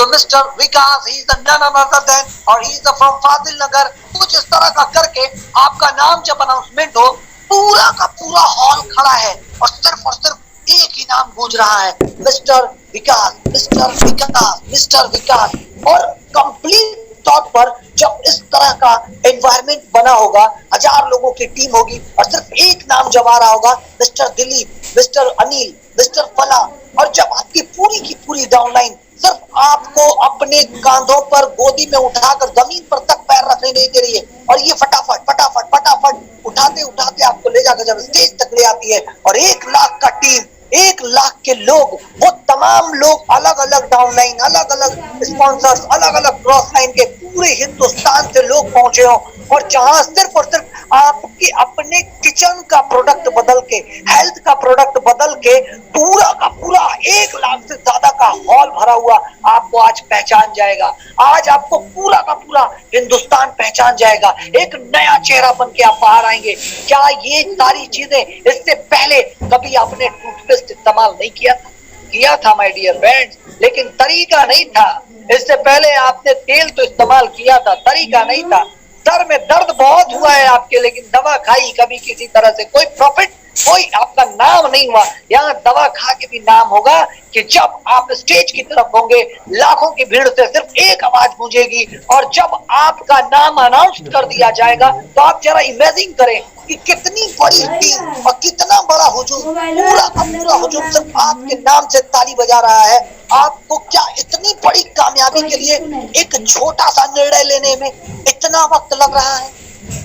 तो mister Vikas he is none other than और he is from फाजिल नगर, कुछ इस तरह का करके आपका नाम जब अनाउंसमेंट हो, पूरा का पूरा हॉल खड़ा है और सिर्फ एक ही नाम गूंज रहा है, मिस्टर विकास, मिस्टर विकास, मिस्टर विकास। और कंप्लीट तौर पर जब इस तरह का एनवायरनमेंट बना होगा, 1000 लोगों की टीम होगी और सिर्फ एक नाम जब आ रहा होगा, mister Dilip, mister Anil, mister फला, और जब आपकी पूरी की पूरी डाउनलाइन सिर्फ आपको अपने कांधों पर गोदी में उठाकर जमीन पर तक पैर रखने नहीं दे रही है, और ये फटाफट फटाफट फटाफट उठाते उठाते आपको ले जाकर जब स्टेज तक ले आती है, और 1 लाख का टीम, 1 लाख के लोग, वो तमाम लोग अलग अलग डाउनलाइन, अलग अलग स्पॉन्सर्स, अलग अलग क्रॉस लाइन के पूरे हिंदुस्तान से लोग पहुंचे हो, और जहां सिर्फ और सिर्फ आपके अपने किचन का प्रोडक्ट बदल के, हेल्थ का प्रोडक्ट बदल के पूरा का पूरा 1 लाख से ज्यादा का हॉल भरा हुआ आपको आज पहचान जाएगा। आज आपको पूरा का पूरा हिंदुस्तान पहचान जाएगा, एक नया चेहरा बन के आप बाहर आएंगे। क्या ये सारी चीजें इससे पहले कभी आपने टूथपेस्ट इस्तेमाल नहीं किया था? किया था माय डियर फ्रेंड्स, लेकिन तरीका नहीं था। इससे पहले आपने तेल तो इस्तेमाल किया था, तरीका नहीं था। सर में दर्द बहुत हुआ है आपके, लेकिन दवा खाई कभी किसी तरह से कोई प्रॉफिट, कोई आपका नाम नहीं हुआ। यहाँ दवा खा के भी नाम होगा कि जब आप स्टेज की तरफ होंगे, लाखों की भीड़ से सिर्फ एक आवाज गूंजेगी, और जब आपका नाम अनाउंस कर दिया जाएगा, तो आप जरा इमेजिन करें कि कितनी बड़ी टीम और कितना बड़ा हुजूम, पूरा का पूरा हुजूम सिर्फ आपके नाम से ताली बजा रहा है। आपको क्या इतनी बड़ी कामयाबी के लिए एक छोटा सा निर्णय लेने में इतना वक्त लग रहा है?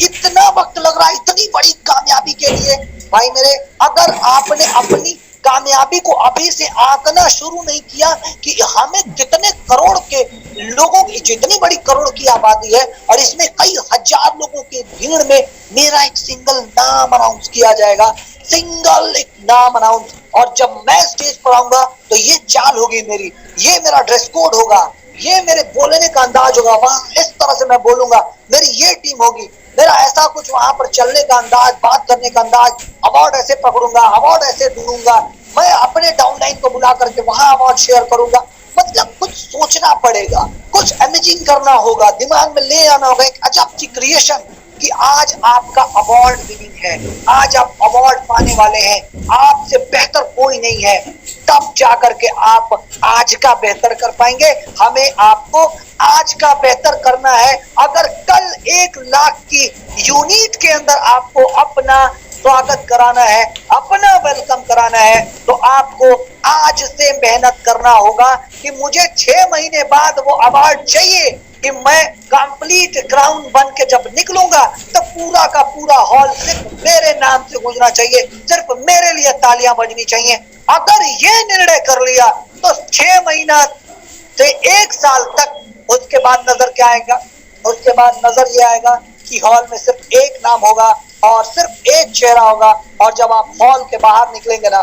इतना वक्त लग रहा है इतनी बड़ी कामयाबी के लिए? भाई मेरे, अगर आपने अपनी कामयाबी को अभी से आंकना शुरू नहीं किया कि हमें कितने करोड़ के लोगों की, जितनी बड़ी करोड़ की आबादी है और इसमें कई हजार लोगों की भीड़ में मेरा एक सिंगल नाम अनाउंस किया जाएगा, सिंगल एक नाम अनाउंस, और जब मैं स्टेज पर आऊंगा तो ये चाल होगी मेरी, ये मेरा ड्रेस कोड होगा, ये मेरे बोलने का अंदाज होगा, वहां इस तरह से मैं बोलूंगा, मेरी ये टीम होगी, मेरा ऐसा कुछ वहां पर चलने का अंदाज, बात करने का अंदाज, अवार्ड ऐसे पकड़ूंगा, अवार्ड ऐसे दूंगा, मैं अपने डाउनलाइन को बुला करके वहां अवार्ड शेयर करूंगा। मतलब कुछ सोचना पड़ेगा, कुछ इमेजिन करना होगा, दिमाग में ले आना होगा एक अजब सी क्रिएशन कि आज आपका अवार्ड विनिंग है, आज आप अवार्ड पाने वाले हैं, आपसे बेहतर कोई नहीं है। तब जाकर के आप आज का बेहतर कर पाएंगे। हमें आपको आज का बेहतर करना है। अगर कल 1 लाख की यूनिट के अंदर आपको अपना स्वागत कराना है, अपना वेलकम कराना है, तो आपको आज से मेहनत करना होगा कि मुझे 6 महीने बाद वो अवार्ड चाहिए कि मैं कंप्लीट क्राउन बन के जब निकलूंगा तो पूरा का पूरा हॉल सिर्फ मेरे नाम से गूंजना चाहिए, सिर्फ मेरे लिए तालियां बजनी चाहिए। अगर ये निर्णय कर लिया तो 6 महीना से 1 साल तक, उसके बाद नजर क्या आएगा? उसके बाद नजर ये आएगा कि हॉल में सिर्फ एक नाम होगा और सिर्फ एक चेहरा होगा, और जब आप हॉल के बाहर निकलेंगे ना,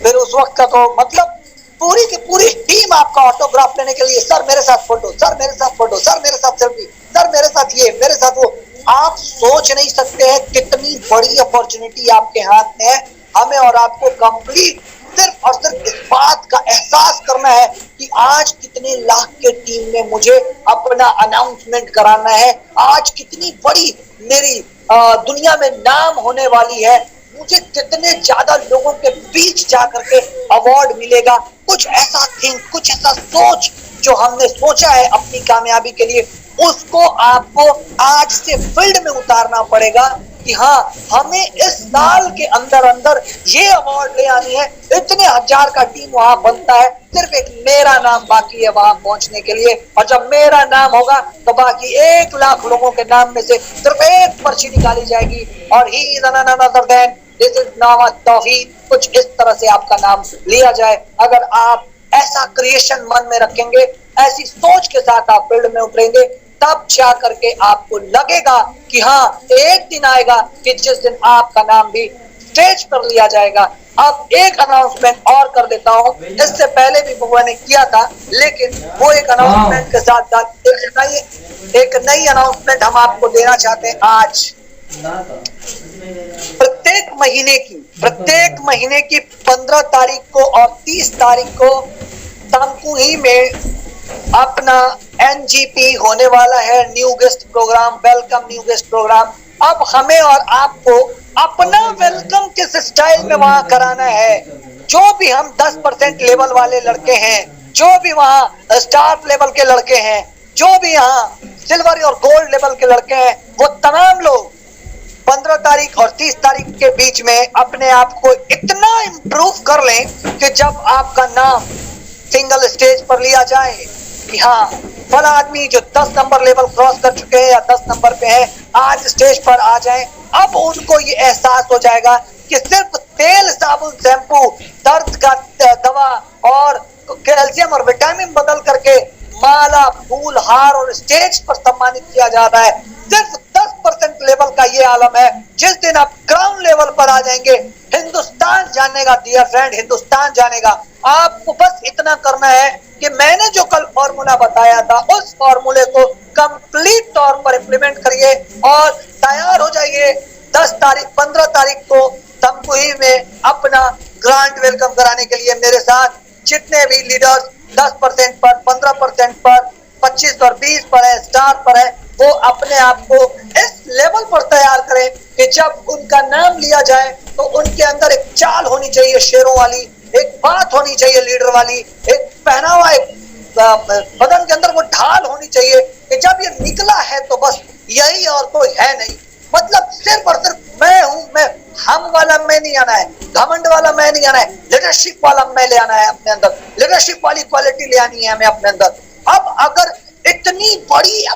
फिर उस वक्त का तो मतलब पूरी की पूरी टीम आपका ऑटोग्राफ लेने के लिए, सर मेरे साथ फोटो, सर मेरे साथ फोटो, सर मेरे साथ सेल्फी, सर मेरे साथ ये, मेरे साथ वो। आप सोच नहीं सकते हैं कितनी बड़ी अपॉर्चुनिटी आपके हाथ में है। हमें और आपको कंप्लीट सिर्फ और सिर्फ इस बात का एहसास करना है कि आज कितने लाख के टीम में मुझे अपना अनाउंसमेंट कराना है, आज कितनी बड़ी मेरी दुनिया में नाम होने वाली है, मुझे कितने ज्यादा लोगों के बीच जाकर के अवार्ड मिलेगा। कुछ ऐसा थिंक, कुछ ऐसा सोच जो हमने सोचा है अपनी कामयाबी के लिए, उसको आपको आज से फील्ड में उतारना पड़ेगा कि हाँ, हमें इस साल के अंदर अंदर ये अवार्ड ले आनी है। इतने हजार का टीम वहां बनता है, सिर्फ एक मेरा नाम बाकी है वहां पहुंचने के लिए, और जब मेरा नाम होगा तो बाकी 1 लाख लोगों के नाम में से सिर्फ एक पर्ची निकाली जाएगी, और he is none other than this is नाम तौहीद। कुछ इस तरह से आपका नाम लिया जाए। अगर आप ऐसा क्रिएशन मन में रखेंगे, ऐसी सोच के साथ आप फील्ड में उतरेंगे, तब जा करके आपको लगेगा कि हाँ, एक दिन आएगा कि जिस दिन आपका नाम भी स्टेज पर लिया जाएगा। अब एक अनाउंसमेंट और कर देता हूँ, इससे पहले भी बुआ ने किया था, लेकिन वो एक अनाउंसमेंट के साथ साथ एक नई अनाउंसमेंट हम आपको देना चाहते हैं आज। प्रत्येक महीने की 15 तारीख को और 30 तारीख को तमकुही में अपना एनजीपी होने वाला है, new guest program, welcome new guest program. अब हमें और आपको अपना वेलकम किस स्टाइल में वहां कराना है। जो भी हम 10% लेवल वाले लड़के हैं, जो भी वहां स्टार लेवल के लड़के हैं, जो भी यहाँ सिल्वर और गोल्ड लेवल के लड़के हैं, वो तमाम लोग 15 तारीख और 30 तारीख के बीच में अपने आप को इतना इम्प्रूव कर लें कि जब आपका नाम सिंगल स्टेज पर लिया जाए कि हाँ फला आदमी जो 10 नंबर लेवल क्रॉस कर चुके हैं या 10 नंबर पे है, आज स्टेज पर आ जाएं। अब उनको ये एहसास हो जाएगा कि सिर्फ तेल, साबुन, शैम्पू, दर्द का दवा और कैल्शियम और विटामिन बदल करके माला, फूल, हार और स्टेज पर सम्मानित किया जाता है। सिर्फ 10% लेवल का ये आलम है। जिस दिन आप ग्राउंड लेवल पर आ जाएंगे, हिंदुस्तान जानेगा डियर फ्रेंड, हिंदुस्तान जानेगा। आपको बस इतना करना है कि मैंने जो कल फॉर्मूला बताया था, उस फॉर्मूले को कंप्लीट तौर पर इंप्लीमेंट करिए और तैयार हो जाइए। 10 तारीख 15 तारीख को तमकुही में अपना ग्रांड वेलकम कराने के लिए मेरे साथ जितने भी लीडर्स 10% पर, 15% पर, 25 और 20 पर है, स्टार पर है, वो अपने आप को इस लेवल पर तैयार करें कि जब उनका नाम लिया जाए तो उनके अंदर एक चाल होनी चाहिए शेरों वाली, एक बात होनी चाहिए लीडर वाली, एक पहनावा, एक बदन के अंदर वो ढाल होनी चाहिए कि जब ये निकला है तो बस यही और कोई है नहीं। मतलब सिर्फ और सिर्फ मैं हूं, मैं हम वाला मैं नहीं आना है, घमंड वाला मैं नहीं आना है, लीडरशिप वाला मैं ले आना है अपने अंदर, लीडरशिप वाली क्वालिटी ले आनी है हमें अपने अंदर। अब अगर इतनी बड़ी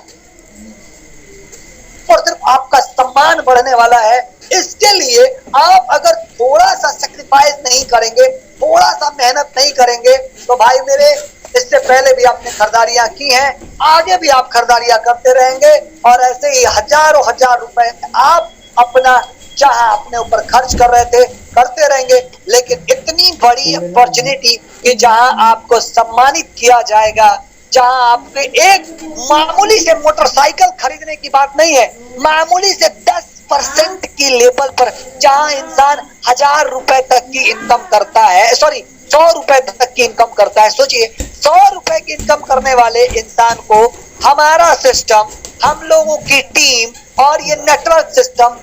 और सिर्फ आपका सम्मान बढ़ने वाला है, इसके लिए आप अगर थोड़ा सा सेक्रीफाइस नहीं करेंगे, थोड़ा सा मेहनत नहीं करेंगे, तो भाई मेरे इससे पहले भी आपने खरीदारियां की हैं, आगे भी आप खरीदारियां करते रहेंगे और ऐसे ही हजारों हजार रुपए आप अपना जहां अपने ऊपर खर्च कर रहे थे करते रहेंगे। लेकिन इतनी बड़ी अपॉर्चुनिटी कि जहां आपको सम्मानित किया जाएगा, जहां आपके एक मामूली से मोटरसाइकिल खरीदने की बात नहीं है, मामूली से 10% की लेवल पर जहां इंसान 1000 रुपए तक की इनकम करता है, सॉरी 100 रुपए तक की इनकम करता है। सोचिए 100 रुपए की इनकम करने वाले इंसान को हमारा सिस्टम, हम लोगों की टीम और ये नेटवर्क सिस्टम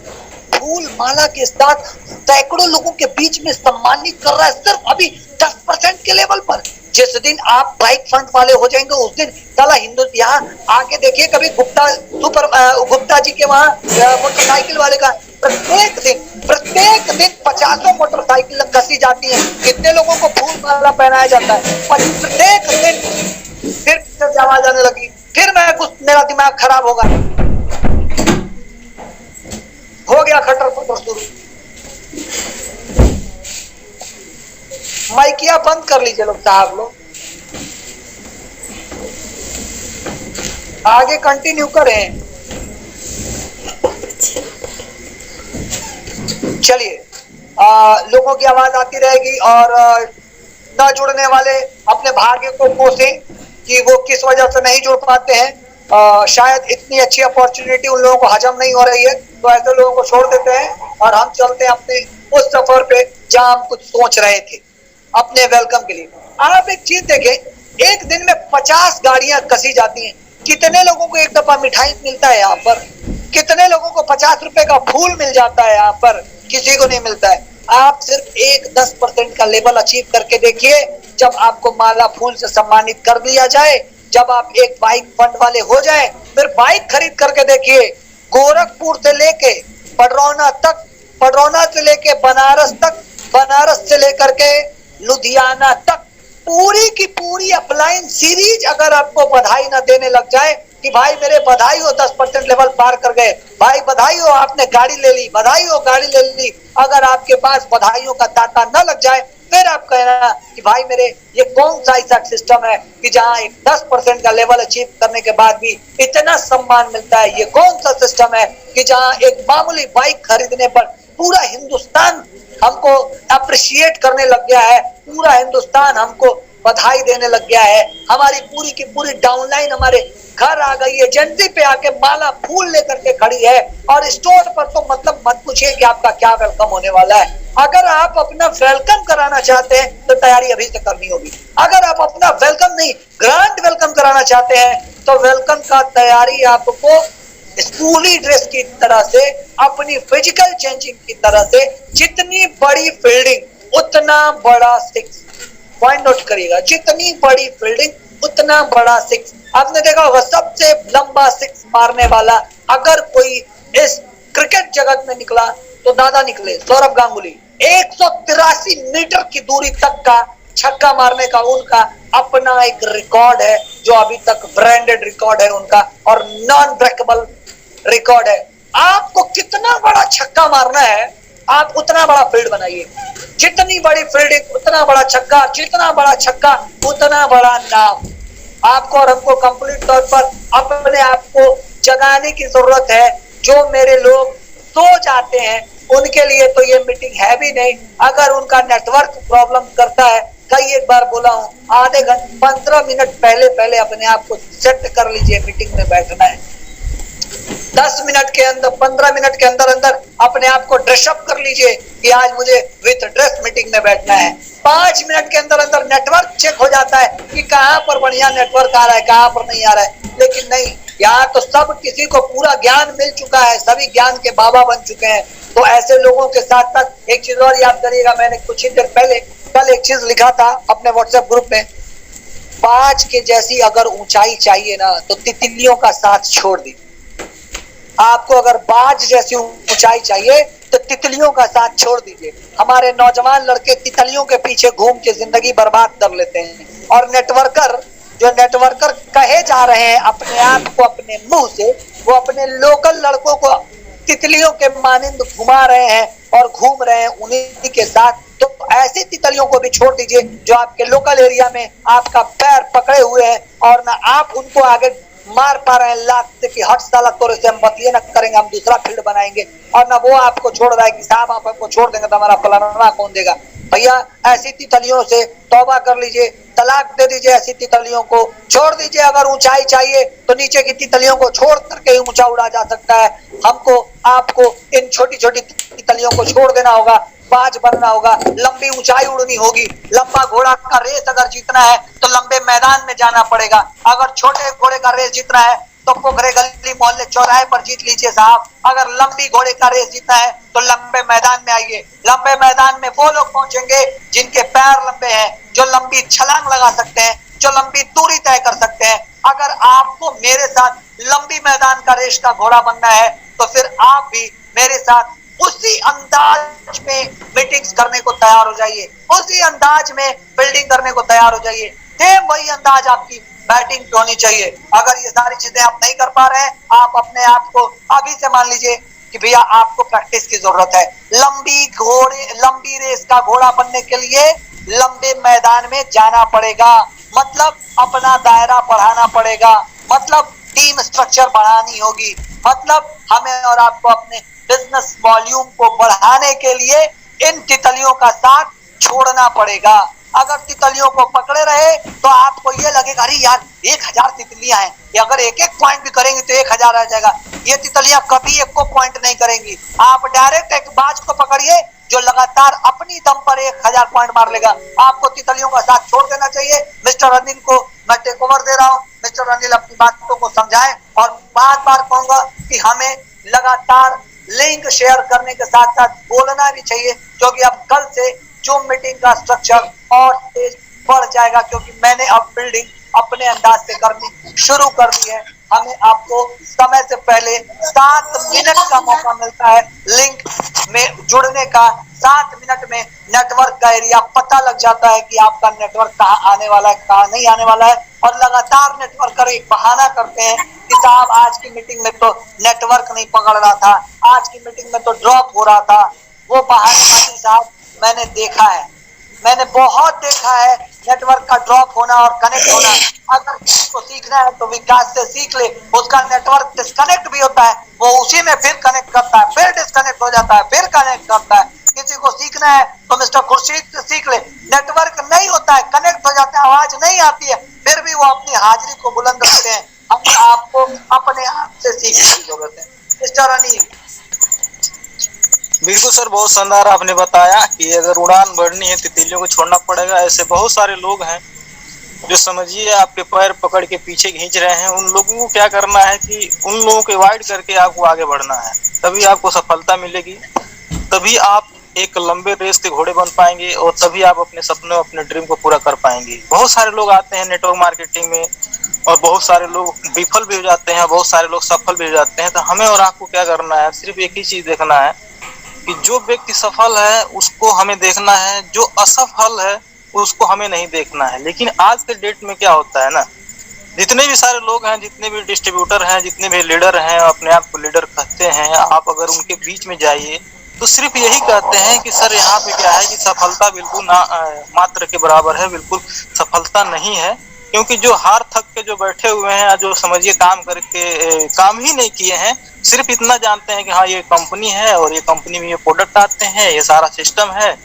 फूल माला के साथ सैकड़ों लोगों के बीच में सम्मानित कर रहा है, सिर्फ अभी 10% के लेवल पर। जिस दिन आप बाइक फंड वाले हो जाएंगे उस दिन साला हिंदू, यहाँ आके देखिए कभी गुप्ता जी के वहाँ मोटरसाइकिल वाले का प्रत्येक दिन 50 मोटरसाइकिल कसी जाती है, कितने लोगों को फूल माला पहनाया जाता है प्रत्येक दिन। फिर आवाज आने लगी, फिर मेरा दिमाग खराब होगा, हो गया खटर पटर शुरू। माइकिया बंद कर लीजिए लोग साहब लोग, आगे कंटिन्यू करें। चलिए लोगों की आवाज आती रहेगी और न जुड़ने वाले अपने भाग्य को कोसें कि वो किस वजह से नहीं जुड़ पाते हैं। शायद इतनी अच्छी अपॉर्चुनिटी उन लोगों को हजम नहीं हो रही है, तो ऐसे लोगों को छोड़ देते हैं और हम चलते हैं अपने उस सफर पे जहां हम कुछ सोच रहे थे अपने वेलकम के लिए। आप एक चीज देखें, एक दिन में 50 गाड़ियां कसी जाती हैं, कितने लोगों को एक दफा मिठाई मिलता है यहाँ पर, कितने लोगों को 50 रुपए का फूल मिल जाता है यहाँ पर, किसी को नहीं मिलता है। आप सिर्फ एक 10% का लेवल अचीव करके देखिए, जब आपको माला फूल से सम्मानित कर दिया जाए, जब आप एक बाइक फंड वाले हो जाए, फिर बाइक खरीद करके देखिए, गोरखपुर से लेके पडरौना तक, पडरौना से लेके बनारस तक, बनारस से लेकर के लुधियाना तक, पूरी की पूरी अपलाइन सीरीज अगर आपको बधाई ना देने लग जाए कि भाई मेरे बधाई हो 10% लेवल पार कर गए, भाई बधाई हो आपने गाड़ी ले ली, बधाई हो गाड़ी ले ली, अगर आपके पास बधाइयों का तांता न लग जाए, फिर आप कहना कि भाई मेरे ये कौन सा ऐसा सिस्टम है कि जहां एक 10% का लेवल अचीव करने के बाद भी इतना सम्मान मिलता है, ये कौन सा सिस्टम है कि जहां एक मामूली बाइक खरीदने पर पूरा हिंदुस्तान हमको अप्रिशिएट करने लग गया है, पूरा हिंदुस्तान हमको बधाई देने लग गया है। हमारी पूरी की पूरी डाउनलाइन हमारे घर आ गई है, एजेंसी पे आके माला फूल लेकर के खड़ी है। और स्टोर पर तो मतलब मत पूछिए कि आपका क्या वेलकम होने वाला है। अगर आप अपना वेलकम कराना चाहते हैं तो तैयारी अभी से करनी होगी। अगर आप अपना वेलकम नहीं, ग्रैंड वेलकम कराना चाहते हैं तो वेलकम का तैयारी आपको स्कूली ड्रेस की तरह से, अपनी फिजिकल चेंजिंग की तरह से, जितनी बड़ी फील्डिंग उतना बड़ा सिक्स। पॉइंट नोट करिएगा, जितनी बड़ी फील्डिंग उतना बड़ा सिक्स। आपने देखा होगा सबसे लंबा सिक्स मारने वाला अगर कोई इस क्रिकेट जगत में निकला तो दादा निकले सौरभ गांगुली। 183 मीटर की दूरी तक का छक्का मारने का उनका अपना एक रिकॉर्ड है, जो अभी तक ब्रांडेड रिकॉर्ड है उनका और नॉन ब्रेकेबल रिकॉर्ड है। आपको कितना बड़ा छक्का मारना है, आप उतना बड़ा फील्ड बनाइए। जितनी बड़ी फील्डिंग उतना बड़ा छक्का, जितना बड़ा छक्का उतना बड़ा नाम। आपको और हमको कंप्लीट तौर पर अपने आप को जगाने की जरूरत है। जो मेरे लोग सो जाते हैं उनके लिए तो ये मीटिंग है भी नहीं। अगर उनका नेटवर्क प्रॉब्लम करता है, कई एक बार बोला हूं, आधे घंटे 15 मिनट पहले अपने आप को सेट कर लीजिए मीटिंग में बैठना है। 10 मिनट के अंदर, 15 मिनट के अंदर अंदर अपने आप को ड्रेसअप कर लीजिए कि आज मुझे विथ ड्रेस मीटिंग में बैठना है। 5 मिनट के अंदर अंदर नेटवर्क चेक हो जाता है कि कहां पर बढ़िया नेटवर्क आ रहा है, कहां पर नहीं आ रहा है। लेकिन नहीं, यहाँ तो सब किसी को पूरा ज्ञान मिल चुका है, सभी ज्ञान के बाबा बन चुके हैं। तो ऐसे लोगों के साथ साथ एक चीज और याद करिएगा, मैंने कुछ ही देर पहले कल एक चीज लिखा था अपने व्हाट्सएप ग्रुप में, बाज के जैसी अगर ऊंचाई चाहिए ना तो तितलियों का साथ छोड़ दी। आपको अगर बाज जैसी ऊंचाई चाहिए तो तितलियों का साथ छोड़ दीजिए। हमारे नौजवान लड़के तितलियों के पीछे घूम के जिंदगी बर्बाद कर लेते हैं। और नेटवर्कर, जो नेटवर्कर कहे जा रहे हैं अपने आप को अपने मुंह से, वो अपने लोकल लड़कों को तितलियों के मानिंद घुमा रहे हैं और घूम रहे हैं उन्हीं के साथ। तो ऐसी तितलियों को भी छोड़ दीजिए जो आपके लोकल एरिया में आपका पैर पकड़े हुए हैं और ना आप उनको आगे मार पा रहे हैं लात से कि हट साला तोरे से हम बतिये न करेंगे, हम दूसरा फील्ड बनाएंगे। और ना वो आपको छोड़ रहा है कि साहब आप हमको छोड़ देंगे तो हमारा फलाना कौन देगा। भैया ऐसी तितलियों से तौबा कर लीजिए, तलाक दे दीजिए, ऐसी तितलियों को छोड़ दीजिए। अगर ऊंचाई चाहिए तो नीचे की तितलियों को छोड़ करके ही ऊंचा उड़ा जा सकता है। हमको आपको इन छोटी छोटी तितलियों को छोड़ देना होगा, बाज बनना होगा, लंबी ऊंचाई उड़नी होगी। लंबा घोड़ा का रेस अगर जीतना है तो लंबे मैदान में जाना पड़ेगा। अगर छोटे घोड़े का रेस जीतना है तो पोखरे गली मोहल्ले चौराहे पर जीत लीजिए साहब। अगर लंबी घोड़े का रेस जीतना है तो लंबे मैदान में आइए। लंबे मैदान में वो लोग पहुंचेंगे जिनके पैर लंबे हैं, जो लंबी छलांग लगा सकते हैं, जो लंबी दूरी तय कर सकते हैं। अगर आपको मेरे साथ लंबी मैदान का रेस का घोड़ा बनना है तो फिर आप भी मेरे साथ उसी अंदाज में मीटिंग्स करने को तैयार हो जाइए, उसी अंदाज में बिल्डिंग करने को तैयार हो जाइए। सेम वही अंदाज आपकी बैटिंग होनी चाहिए। अगर ये सारी चीजें आप नहीं कर पा रहे हैं, आप अपने आप को अभी से मान लीजिए कि भैया आपको प्रैक्टिस की जरूरत है। लंबी रेस का घोड़ा बनने के लिए लंबे मैदान में जाना पड़ेगा, मतलब अपना दायरा बढ़ाना पड़ेगा, मतलब टीम स्ट्रक्चर बढ़ानी होगी, मतलब हमें और आपको अपने बिजनेस वॉल्यूम को बढ़ाने के लिए इन तितलियों का साथ छोड़ना पड़ेगा। अगर तितलियों को पकड़े रहे तो आपको ये लगेगा अरे यार 1000 तितलियां हैं, ये अगर एक एक पॉइंट भी करेंगे तो 1000 आ जाएगा। ये तितलियां कभी एक को पॉइंट नहीं करेंगी। आप डायरेक्ट एक बाज को पकड़िए जो लगातार अपनी दम पर 1000 पॉइंट मार लेगा। आपको तितलियों का साथ छोड़ देना चाहिए। मिस्टर अनिल को मैं टेक ओवर दे रहा हूँ। मिस्टर अनिल अपनी बातों को समझाएं और बार बार कहूंगा कि हमें लगातार लिंक शेयर करने के साथ साथ बोलना भी चाहिए, क्योंकि अब कल से जो मीटिंग का स्ट्रक्चर और तेज बढ़ जाएगा, क्योंकि मैंने अब बिल्डिंग अपने अंदाज से करनी शुरू कर दी है। हमें आपको समय से पहले 7 मिनट का मौका मिलता है लिंक में जुड़ने का। 7 मिनट में नेटवर्क का एरिया पता लग जाता है कि आपका नेटवर्क कहाँ आने वाला है, कहाँ नहीं आने वाला है। और लगातार नेटवर्कर एक बहाना करते हैं कि साहब आज की मीटिंग में तो नेटवर्क नहीं पकड़ रहा था, आज की मीटिंग में तो ड्रॉप हो रहा था। वो बहाने साहब मैंने देखा है, मैंने बहुत देखा है नेटवर्क का ड्रॉप होना और कनेक्ट होना। अगर किसी को सीखना है तो विकास से सीख ले। उसका नेटवर्क डिस्कनेक्ट भी होता है, वो उसी में फिर कनेक्ट करता है, फिर डिस्कनेक्ट हो जाता है, फिर कनेक्ट करता है। किसी को सीखना है तो मिस्टर खुर्शीद से सीख ले। नेटवर्क नहीं होता है, कनेक्ट हो जाता है, नहीं आती है, फिर भी वो अपनी हाजिरी को बुलंद रखते हैं। हमें आपको अपने आप से सीखने की जरूरत है। मिस्टर अनिल। बिल्कुल सर, बहुत शानदार आपने बताया कि अगर उड़ान बढ़नी है तितलियों को छोड़ना पड़ेगा। ऐसे बहुत सारे लोग हैं जो समझिए आपके पैर पकड़ के पीछे खींच रहे हैं। उन लोगों को क्या करना है कि उन लोगों को अवॉइड करके आपको आगे बढ़ना है, तभी आपको सफलता मिलेगी, तभी आप एक लंबे रेस के घोड़े बन पाएंगे और तभी आप अपने सपनों अपने ड्रीम को पूरा कर पाएंगे। बहुत सारे लोग आते हैं नेटवर्क मार्केटिंग में और बहुत सारे लोग विफल भी हो जाते हैं, बहुत सारे लोग सफल भी हो जाते हैं। तो हमें और आपको क्या करना है, सिर्फ एक ही चीज देखना है कि जो व्यक्ति सफल है उसको हमें देखना है, जो असफल है उसको हमें नहीं देखना है। लेकिन आज के डेट में क्या होता है ना, जितने भी सारे लोग हैं, जितने भी डिस्ट्रीब्यूटर हैं, जितने भी लीडर हैं, अपने आप को लीडर कहते हैं, आप अगर उनके बीच में जाइए तो सिर्फ यही कहते हैं कि सर यहाँ पे क्या है कि सफलता बिल्कुल ना मात्र के बराबर है, बिल्कुल सफलता नहीं है। क्योंकि जो हार थक के जो बैठे हुए हैं, जो समझिए काम करके काम ही नहीं किए हैं, सिर्फ इतना जानते हैं कि हाँ ये कंपनी है और ये कंपनी में ये प्रोडक्ट आते हैं, ये सारा सिस्टम है।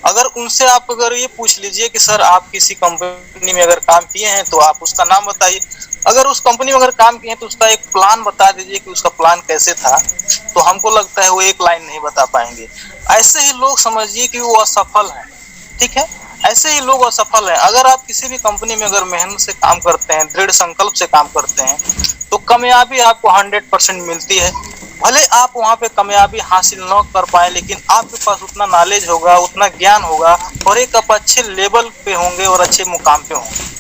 अगर उनसे आप अगर ये पूछ लीजिए कि सर आप किसी कंपनी में अगर काम किए हैं तो आप उसका नाम बताइए। अगर उस कंपनी में अगर काम किए हैं तो उसका एक प्लान बता दीजिए कि उसका प्लान कैसे था, तो हमको लगता है वो एक लाइन नहीं बता पाएंगे। ऐसे ही लोग समझिए कि वो असफल हैं, ठीक है, ऐसे ही लोग असफल हैं। अगर आप किसी भी कंपनी में अगर मेहनत से काम करते हैं, दृढ़ संकल्प से काम करते हैं, तो कामयाबी आपको 100% मिलती है। भले आप वहां पे कामयाबी हासिल न कर पाए, लेकिन आपके पास उतना नॉलेज होगा, उतना ज्ञान होगा और एक आप अच्छे लेवल पे होंगे और अच्छे मुकाम पे होंगे।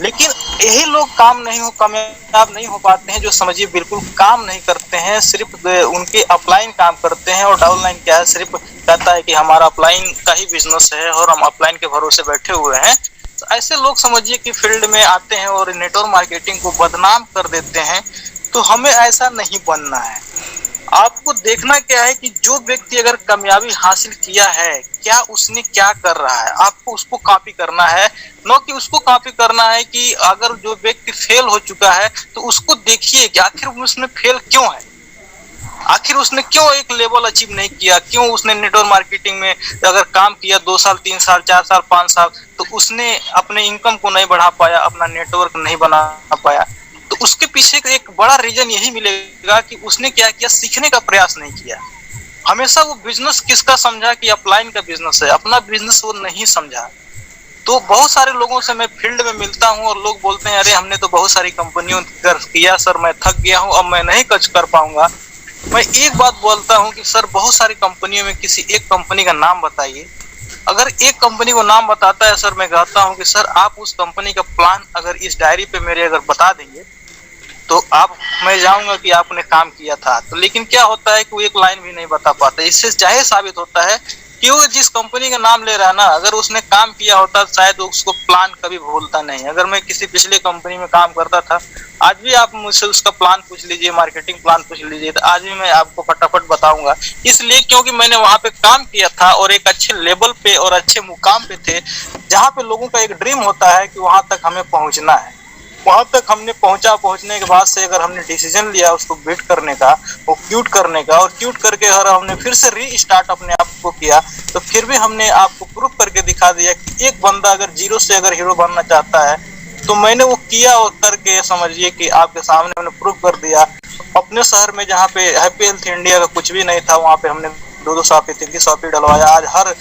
लेकिन यही लोग कामयाब नहीं हो पाते हैं, जो समझिए बिल्कुल काम नहीं करते हैं, सिर्फ उनके अपलाइन काम करते हैं। और डाउनलाइन क्या है, सिर्फ कहता है कि हमारा अपलाइन का ही बिजनेस है और हम अपलाइन के भरोसे बैठे हुए हैं। तो ऐसे लोग समझिए कि फील्ड में आते हैं और नेटवर्क मार्केटिंग को बदनाम कर देते हैं। तो हमें ऐसा नहीं बनना है। आपको देखना क्या है कि जो व्यक्ति अगर कामयाबी हासिल किया है, क्या उसने क्या कर रहा है, आपको उसको कॉपी करना है, न कि उसको कॉपी करना है कि अगर जो व्यक्ति फेल हो चुका है तो उसको देखिए कि आखिर उसने फेल क्यों है, आखिर उसने क्यों एक लेवल अचीव नहीं किया, क्यों उसने नेटवर्क मार्केटिंग में अगर काम किया 2 साल 3 साल 4 साल 5 साल तो उसने अपने इनकम को नहीं बढ़ा पाया, अपना नेटवर्क नहीं बना पाया। तो उसके पीछे एक बड़ा रीजन यही मिलेगा कि उसने क्या किया, सीखने का प्रयास नहीं किया। हमेशा वो बिजनेस किसका समझा कि अपलाइन का बिजनेस है, अपना बिजनेस वो नहीं समझा। तो बहुत सारे लोगों से मैं फील्ड में मिलता हूँ और लोग बोलते हैं अरे हमने तो बहुत सारी कंपनियों किया सर, मैं थक गया हूँ, अब मैं नहीं कुछ कर पाऊंगा। मैं एक बात बोलता हूँ कि सर बहुत सारी कंपनियों में किसी एक कंपनी का नाम बताइए। अगर एक कंपनी को नाम बताता है सर, मैं कहता हूँ कि सर आप उस कंपनी का प्लान अगर इस डायरी पे मेरे अगर बता देंगे तो मैं जाऊंगा कि आपने काम किया था। तो लेकिन क्या होता है कि वो एक लाइन भी नहीं बता पाता। इससे जाहिर साबित होता है कि वो जिस कंपनी का नाम ले रहा है ना, अगर उसने काम किया होता शायद उसको प्लान कभी भूलता नहीं। अगर मैं किसी पिछले कंपनी में काम करता था, आज भी आप मुझसे उसका प्लान पूछ लीजिए, मार्केटिंग प्लान पूछ लीजिए, तो आज भी मैं आपको फटाफट बताऊंगा। इसलिए क्योंकि मैंने वहां पे काम किया था और एक अच्छे लेवल पे और अच्छे मुकाम पे थे, जहाँ पे लोगों का एक ड्रीम होता है कि वहां तक हमें पहुंचना है। वहां तक हमने पहुंचने के बाद से अगर हमने डिसीजन लिया उसको बीट करने का, वो क्यूट करने का, और क्यूट करके अगर हमने फिर से रीस्टार्ट अपने आप को किया, तो फिर भी हमने आपको प्रूफ करके दिखा दिया कि एक बंदा अगर जीरो से अगर हीरो बनना चाहता है तो मैंने वो किया और करके समझिए कि आपके सामने मैंने प्रूफ कर दिया। अपने शहर में जहाँ पे हैप्पी हेल्थ इंडिया का कुछ भी नहीं था, वहाँ पे हमने 2-2 शॉपी 3-3 शॉपी डलवाया। आज हर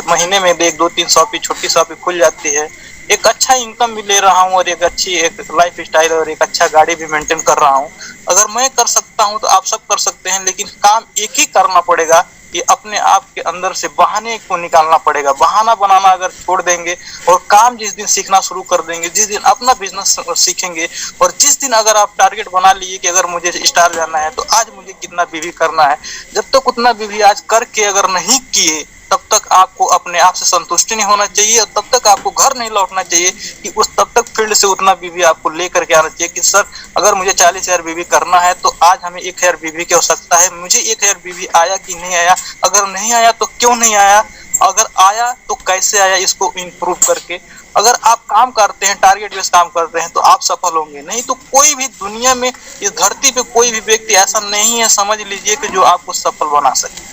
महीने में 1-2-3 शॉपी छोटी शॉपी खुल जाती है। एक अच्छा इनकम भी ले रहा हूँ और एक अच्छी एक लाइफ स्टाइल और एक अच्छा गाड़ी भी मेंटेन कर रहा हूँ। अगर मैं कर सकता हूँ तो आप सब कर सकते हैं, लेकिन काम एक ही करना पड़ेगा कि अपने आप के अंदर से बहाने को निकालना पड़ेगा। बहाना बनाना अगर छोड़ देंगे और काम जिस दिन सीखना शुरू कर देंगे, जिस दिन अपना बिजनेस सीखेंगे और जिस दिन अगर आप टारगेट बना लिए कि अगर मुझे स्टार जाना है तो आज मुझे कितना बीवी करना है, जब तक उतना बीवी आज करके अगर नहीं किए तब तक आपको अपने आप से संतुष्टि नहीं होना चाहिए और तब तक आपको घर नहीं लौटना चाहिए कि तब तक फील्ड से उतना बीवी आपको लेकर के आना चाहिए कि सर अगर मुझे 40,000 बीवी करना है तो आज हमें 1,000 बीवी की आवश्यकता है। मुझे 1,000 बीवी आया कि नहीं आया, अगर नहीं आया तो क्यों नहीं आया, अगर आया तो कैसे आया, इसको इम्प्रूव करके अगर आप काम करते हैं, टारगेट बेस्ड काम करते हैं तो आप सफल होंगे। नहीं तो कोई भी दुनिया में, इस धरती पे कोई भी व्यक्ति ऐसा नहीं है समझ लीजिए कि जो आपको सफल बना सके।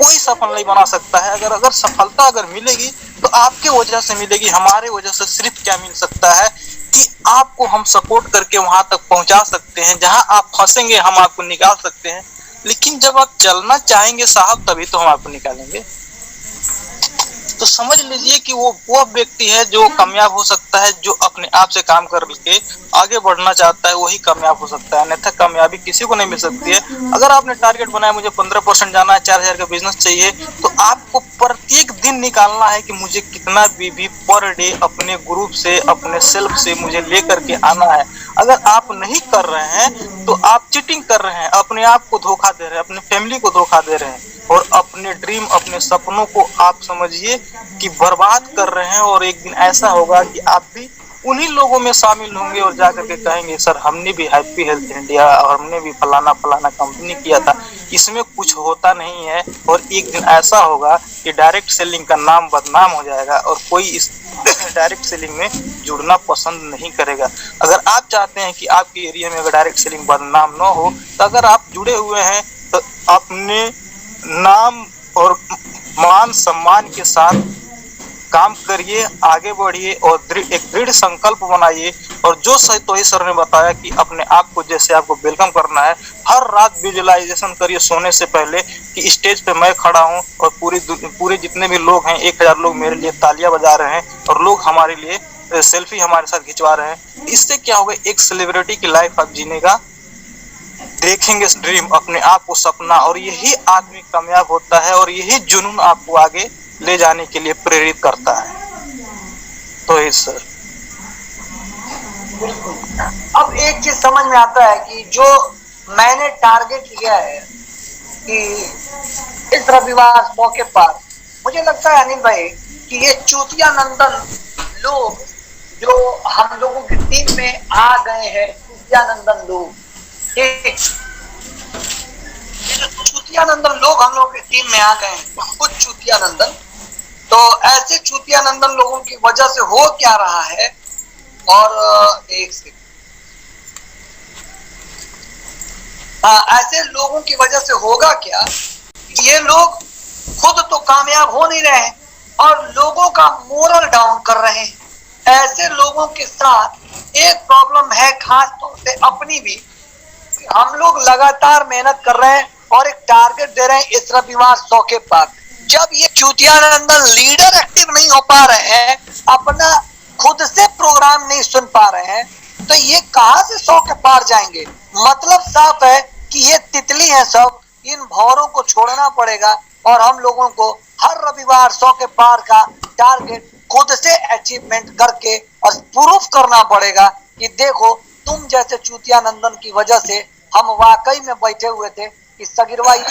कोई सफल नहीं बना सकता है। अगर अगर सफलता अगर मिलेगी तो आपके वजह से मिलेगी, हमारे वजह से सिर्फ क्या मिल सकता है कि आपको हम सपोर्ट करके वहां तक पहुंचा सकते हैं, जहां आप फंसेंगे हम आपको निकाल सकते हैं। लेकिन जब आप चलना चाहेंगे साहब तभी तो हम आपको निकालेंगे। तो समझ लीजिए कि वो व्यक्ति है जो कामयाब हो सकता है, जो अपने आप से काम करके आगे बढ़ना चाहता है, वही कामयाब हो सकता है, अन्यथा कामयाबी किसी को नहीं मिल सकती है। अगर आपने टारगेट बनाया मुझे 15% जाना है, 4000 का बिजनेस चाहिए, तो आपको प्रत्येक दिन निकालना है कि मुझे कितना भी पर डे अपने ग्रुप से, अपने सेल्फ से मुझे लेकर के आना है। अगर आप नहीं कर रहे हैं तो आप चीटिंग कर रहे हैं, अपने आप को धोखा दे रहे हैं, अपने फैमिली को धोखा दे रहे हैं, और अपने ड्रीम, अपने सपनों को आप समझिए कि बर्बाद कर रहे हैं। और एक दिन ऐसा होगा कि आप भी उन्हीं लोगों में शामिल होंगे और जाकर के कहेंगे सर हमने भी हैप्पी हेल्थ इंडिया और हमने भी फलाना फलाना कंपनी किया था, इसमें कुछ होता नहीं है। और एक दिन ऐसा होगा कि डायरेक्ट सेलिंग का नाम बदनाम हो जाएगा और कोई इस डायरेक्ट सेलिंग में जुड़ना पसंद नहीं करेगा। अगर आप चाहते हैं कि आपके एरिया में अगर डायरेक्ट सेलिंग बदनाम न हो, तो अगर आप जुड़े हुए हैं तो अपने नाम और मान सम्मान के साथ काम करिए, आगे बढ़िए और एक दृढ़ संकल्प बनाइए। और जो तोही सर ने बताया कि अपने आप को जैसे आपको वेलकम करना है, हर रात विजुअलाइजेशन करिए सोने से पहले कि स्टेज पे मैं खड़ा हूँ और पूरे जितने भी लोग हैं, 1000 लोग मेरे लिए तालियां बजा रहे हैं और लोग हमारे लिए सेल्फी हमारे साथ खिंचवा रहे हैं। इससे क्या होगा, एक सेलिब्रिटी की लाइफ आप जीने का देखेंगे ड्रीम, अपने आप को सपना, और यही आदमी कामयाब होता है और यही जुनून आपको आगे ले जाने के लिए प्रेरित करता है। तो ये सर अब एक चीज समझ में आता है कि जो मैंने टारगेट लिया है कि इस रविवार मौके पर, मुझे लगता है अनिल भाई कि ये चूतिया नंदन लोग जो हम लोगों की टीम में आ गए हैं, चूतिया नंदन लोग, ठीक, चूतिया नंदन लोग हम लोगों की टीम में आ गए हैं, कुछ चूतिया नंदन। तो ऐसे चूतिया नंदन लोगों की वजह से हो क्या रहा है, और एक सेकंड, ऐसे लोगों की वजह से होगा क्या, ये लोग खुद तो कामयाब हो नहीं रहे हैं और लोगों का मोरल डाउन कर रहे हैं। ऐसे लोगों के साथ एक प्रॉब्लम है, खास तौर से अपनी भी, हम लोग लगातार मेहनत कर रहे हैं और एक टारगेट दे रहे हैं इस रविवार 100 के पार। जब ये चूतिया नंदन लीडर एक्टिव नहीं हो पा रहे हैं, अपना खुद से प्रोग्राम नहीं सुन पा रहे हैं, तो ये कहां से 100 के पार जाएंगे। मतलब साफ है कि ये तितली है सब, इन भौरों को छोड़ना पड़ेगा और हम लोगों को हर रविवार 100 के पार का टारगेट खुद से अचीवमेंट करके और प्रूफ करना पड़ेगा कि देखो तुम जैसे चूतिया नंदन की वजह से हम वाकई में बैठे हुए थे कि सगिरवा ये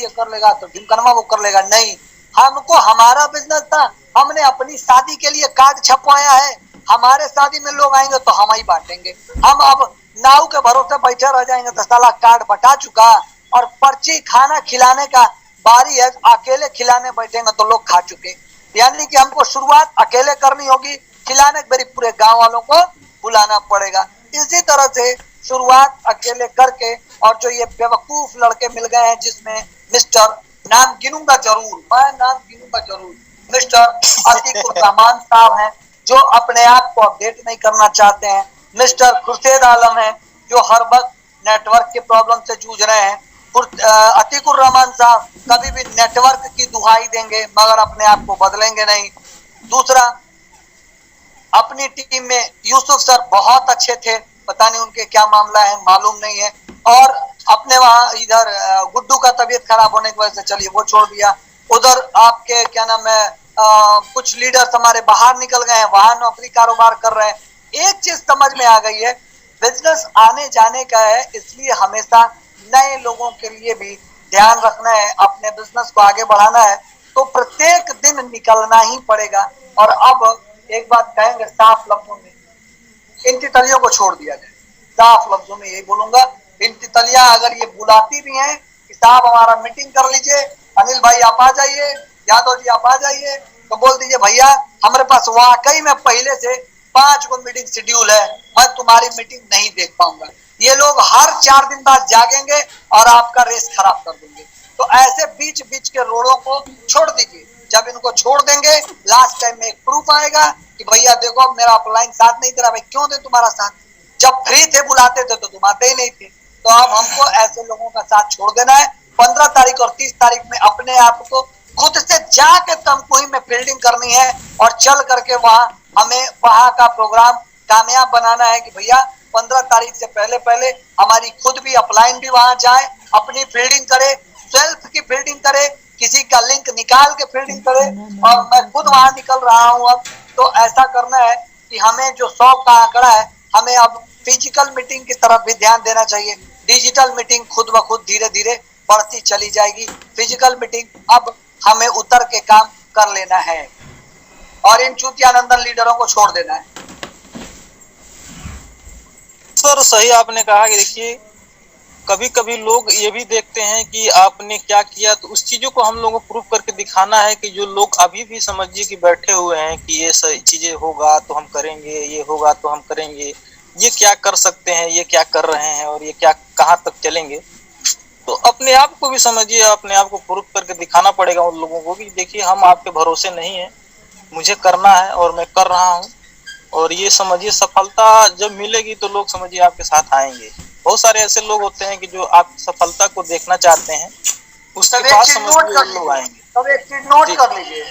कर लेगा तो ढिमकनवा वो कर लेगा। नहीं, हमको हमारा बिजनेस था, हमने अपनी शादी के लिए कार्ड छपवाया है, हमारे शादी में लोग आएंगे तो हम ही बांटेंगे। हम अब नाव के भरोसे बैठे रह जाएंगे तो साला कार्ड बटा चुका और पर्ची खाना खिलाने का बारी है, अकेले खिलाने बैठेंगे तो लोग खा चुके। यानी कि हमको शुरुआत अकेले करनी होगी, खिलाने के पूरे गांव वालों को बुलाना पड़ेगा। इसी तरह से शुरुआत अकेले करके, और जो ये बेवकूफ लड़के मिल गए हैं जिसमें मिस्टर, नाम गिनूंगा जरूर, मैं नाम गिनूंगा जरूर, मिस्टर अतीकुर रहमान साहब हैं जो अपने आप को अपडेट नहीं करना चाहते हैं, मिस्टर खुर्शेद आलम हैं जो हर वक्त नेटवर्क के प्रॉब्लम से जूझ रहे हैं। अतीकुर रहमान साहब कभी भी नेटवर्क की दुहाई देंगे मगर अपने आप को बदलेंगे नहीं। दूसरा, अपनी टीम में यूसुफ सर बहुत अच्छे थे, पता नहीं उनके क्या मामला है, मालूम नहीं है। और अपने वहां इधर गुड्डू का तबीयत खराब होने की वजह से चलिए वो छोड़ दिया। उधर आपके क्या नाम है, कुछ लीडर्स हमारे बाहर निकल गए हैं, वहां नौकरी कारोबार कर रहे हैं। एक चीज समझ में आ गई है, बिजनेस आने जाने का है, इसलिए हमेशा नए लोगों के लिए भी ध्यान रखना है, अपने बिजनेस को आगे बढ़ाना है तो प्रत्येक दिन निकलना ही पड़ेगा। और अब एक बात कहेंगे साफ लफ्जों में, इन तितलियों को छोड़ दिया जाए। साफ लफ्जों में यही बोलूंगा, इन तितलियां अगर ये बुलाती भी हैं कि साहब हमारा मीटिंग कर लीजिए, अनिल भाई आप आ जाइए, यादव जी आप आ जाइए, तो बोल दीजिए भैया हमारे पास वाकई में पहले से 5 गो मीटिंग शेड्यूल है, मैं तुम्हारी मीटिंग नहीं देख पाऊंगा। ये लोग हर 4 दिन बाद जागेंगे और आपका रेस खराब कर देंगे। तो ऐसे बीच बीच के रोड़ों को छोड़ दीजिए। जब इनको छोड़ देंगे लास्ट टाइम में एक प्रूफ आएगा कि भैया देखो अब मेरा अपलाइन साथ नहीं दे रहा, भाई क्यों दे तुम्हारा साथ, जब फ्री थे बुलाते थे तो तुम आते ही नहीं थे। तो अब हमको ऐसे लोगों का साथ छोड़ देना है। 15 तारीख और 30 तारीख में अपने आप को खुद से जाके तमकुही में फील्डिंग करनी है और चल करके वहां हमें वहां का प्रोग्राम कामयाब बनाना है कि भैया 15 तारीख से पहले पहले हमारी खुद भी अपलाइन भी वहां जाए, अपनी फील्डिंग करे, सेल्फ की फील्डिंग करे, किसी का लिंक निकाल के फील्डिंग करे। और मैं खुद वहां निकल रहा हूं अब, तो ऐसा करना है कि हमें जो 100 का आंकड़ा है हमें अब फिजिकल मीटिंग की तरफ भी ध्यान देना चाहिए। डिजिटल मीटिंग खुद ब खुद धीरे धीरे बढ़ती चली जाएगी, फिजिकल मीटिंग अब हमें उतर के काम कर लेना है और इन चूतियानंदन लीडरों को छोड़ देना है। सर सही आपने कहा कि देखिए कभी कभी लोग ये भी देखते हैं कि आपने क्या किया, तो उस चीजों को हम लोगों को प्रूव करके दिखाना है कि जो लोग अभी भी समझिए कि बैठे हुए हैं कि ये सही चीजें होगा तो हम करेंगे, ये होगा तो हम करेंगे, ये क्या कर सकते हैं, ये क्या कर रहे हैं और ये क्या कहाँ तक चलेंगे, तो अपने आप को भी समझिए, अपने आप को प्रूव करके दिखाना पड़ेगा उन लोगों को कि देखिए हम आपके भरोसे नहीं है, मुझे करना है और मैं कर रहा हूँ। और ये समझिए सफलता जब मिलेगी तो लोग समझिए आपके साथ आएंगे। बहुत सारे ऐसे लोग होते हैं कि जो आपकी सफलता को देखना चाहते हैं, उसके बाद समझिए लोग आएंगे। तब एक चीज नोट कर लीजिए,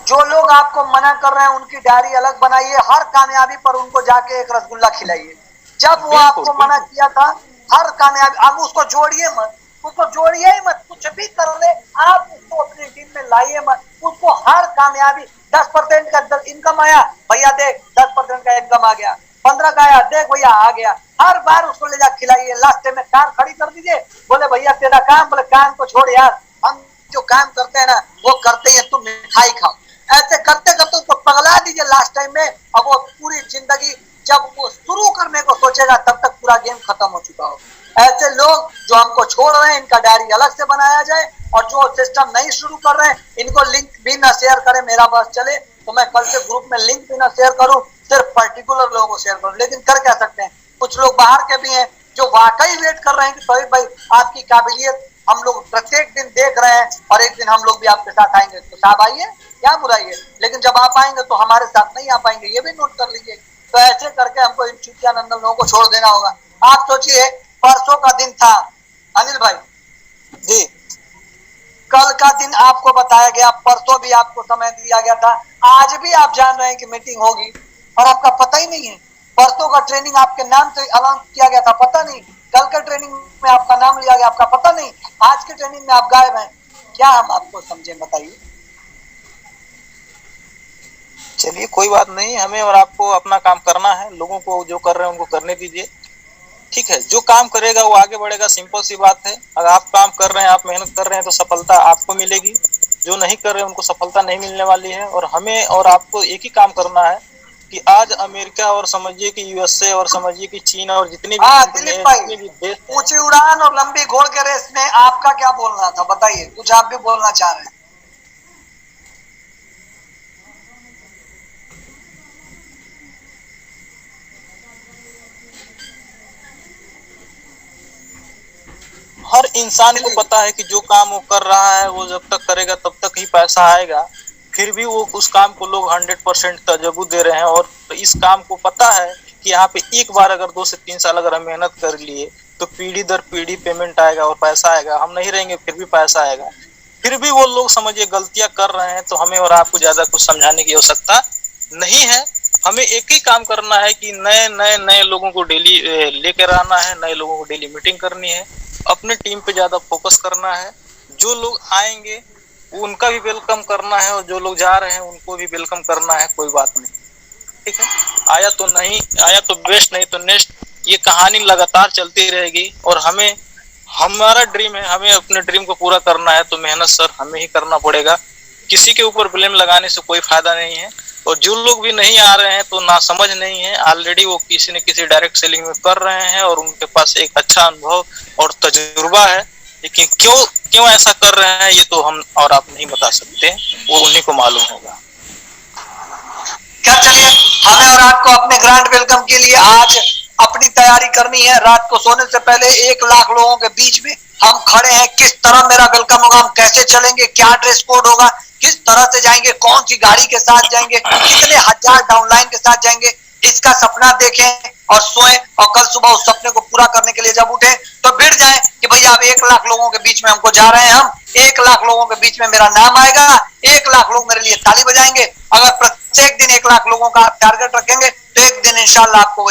जो लोग आपको मना कर रहे हैं उनकी डायरी अलग बनाइए, हर कामयाबी पर उनको जाके एक रसगुल्ला खिलाइए। जब वो आपको मना किया था हर कामयाबी, अब उसको जोड़िए मत, उसको जोड़िए ही मत, कुछ भी कर ले आप उसको अपनी टीम में लाइए मत, उसको हर कामयाबी 10% का इनकम आया भैया देख 10% का इनकम आ गया, 15 का आया देख भैया आ गया, हर बार उसको ले जा खिलाइए। लास्ट में कार खड़ी कर दीजिए, बोले भैया तेरा काम, बोले काम को छोड़ यार, हम जो काम करते हैं ना वो करते हैं, तुम मिठाई खाओ। ऐसे करते करते उसको पगला दीजिए लास्ट टाइम में। अब वो पूरी जिंदगी जब वो शुरू करने को सोचेगा तब तक पूरा गेम खत्म हो चुका हो। ऐसे लोग जो हमको छोड़ रहे हैं इनका डायरी अलग से बनाया जाए, और जो सिस्टम नहीं शुरू कर रहे हैं इनको लिंक भी ना शेयर करें। मेरा बस चले तो मैं कल से ग्रुप में लिंक भी ना शेयर करूं, सिर्फ पर्टिकुलर लोगों को शेयर करूं। लेकिन कर क्या सकते हैं, कुछ लोग बाहर के भी हैं जो वाकई वेट कर रहे हैं कि भाई आपकी काबिलियत हम लोग प्रत्येक दिन देख रहे हैं और एक दिन हम लोग भी आपके साथ आएंगे, तो साहब आइए, क्या बुराई है। लेकिन जब आप आएंगे तो हमारे साथ नहीं आ पाएंगे, ये भी नोट कर लीजिए। तो ऐसे करके हमको इन चूतियानंदन लोगों को छोड़ देना होगा। आप सोचिए परसों का दिन था अनिल भाई जी, कल का दिन आपको बताया गया, परसों भी आपको समय दिया गया था, आज भी आप जान रहे हैं कि मीटिंग होगी और आपका पता ही नहीं है। परसों का ट्रेनिंग आपके नाम से अनाउंस किया गया था, पता नहीं, कल के ट्रेनिंग में आपका नाम लिया गया, आपका पता नहीं, आज के ट्रेनिंग में आप गायब हैं। क्या हम आपको समझे, बताइए। चलिए कोई बात नहीं, हमें और आपको अपना काम करना है, लोगों को जो कर रहे हैं उनको करने दीजिए, ठीक है। जो काम करेगा वो आगे बढ़ेगा, सिंपल सी बात है। अगर आप काम कर रहे हैं, आप मेहनत कर रहे हैं तो सफलता आपको मिलेगी, जो नहीं कर रहे हैं उनको सफलता नहीं मिलने वाली है। और हमें और आपको एक ही काम करना है कि आज अमेरिका और समझिए कि यूएसए और समझिए कि चीन और जितने भी देश, ऊंची उड़ान और लंबी घोड़ के रेस में आपका क्या बोलना था, बताइए, कुछ आप भी बोलना चाह रहे हैं। हर इंसान को पता है कि जो काम वो कर रहा है वो जब तक करेगा तब तक ही पैसा आएगा, फिर भी वो उस काम को लोग 100% तजर्बा दे रहे हैं। और इस काम को पता है कि यहाँ पे एक बार अगर 2 से 3 साल अगर हम मेहनत कर लिए तो पीढ़ी दर पीढ़ी पेमेंट आएगा और पैसा आएगा, हम नहीं रहेंगे फिर भी पैसा आएगा। फिर भी वो लोग समझिए गलतियां कर रहे हैं, तो हमें और आपको ज्यादा कुछ समझाने की आवश्यकता नहीं है। हमें एक ही काम करना है कि नए लोगों को डेली लेकर आना है, नए लोगों को डेली मीटिंग करनी है, अपने टीम पे ज्यादा फोकस करना है। जो लोग आएंगे उनका भी वेलकम करना है और जो लोग जा रहे हैं उनको भी वेलकम करना है, कोई बात नहीं, ठीक है। आया तो नहीं आया तो बेस्ट, नहीं तो नेक्स्ट, ये कहानी लगातार चलती रहेगी। और हमें, हमारा ड्रीम है, हमें अपने ड्रीम को पूरा करना है तो मेहनत सर हमें ही करना पड़ेगा, किसी के ऊपर ब्लेम लगाने से कोई फायदा नहीं है। और जो लोग भी नहीं आ रहे हैं तो ना समझ नहीं है, ऑलरेडी वो किसी न किसी डायरेक्ट सेलिंग में कर रहे हैं और उनके पास एक अच्छा अनुभव और तजुर्बा है, लेकिन क्यों ऐसा कर रहे हैं ये तो हम और आप नहीं बता सकते, वो उन्हीं को मालूम होगा। क्या, चलिए हमें और आपको अपने ग्रैंड वेलकम के लिए आज अपनी तैयारी करनी है। रात को सोने से पहले 1 लाख लोगों के बीच में हम खड़े हैं, किस तरह मेरा वेलकम होगा, हम कैसे चलेंगे, क्या ड्रेस कोड होगा, किस तरह से जाएंगे, कौन सी गाड़ी के साथ जाएंगे, कितने हजार डाउनलाइन के साथ जाएंगे, इसका सपना देखें और सोएं और कल सुबह उस सपने को पूरा करने के लिए जब उठे तो भिड़ जाए कि भैया अब 1 लाख लोगों के बीच में हमको जा रहे हैं, हम 1 लाख लोगों के बीच में मेरा नाम आएगा, 1 लाख लोग मेरे लिए ताली बजाएंगे। अगर प्रत्येक दिन 1 लाख लोगों का आप टारगेट रखेंगे तो एक दिन इंशाल्लाह आपको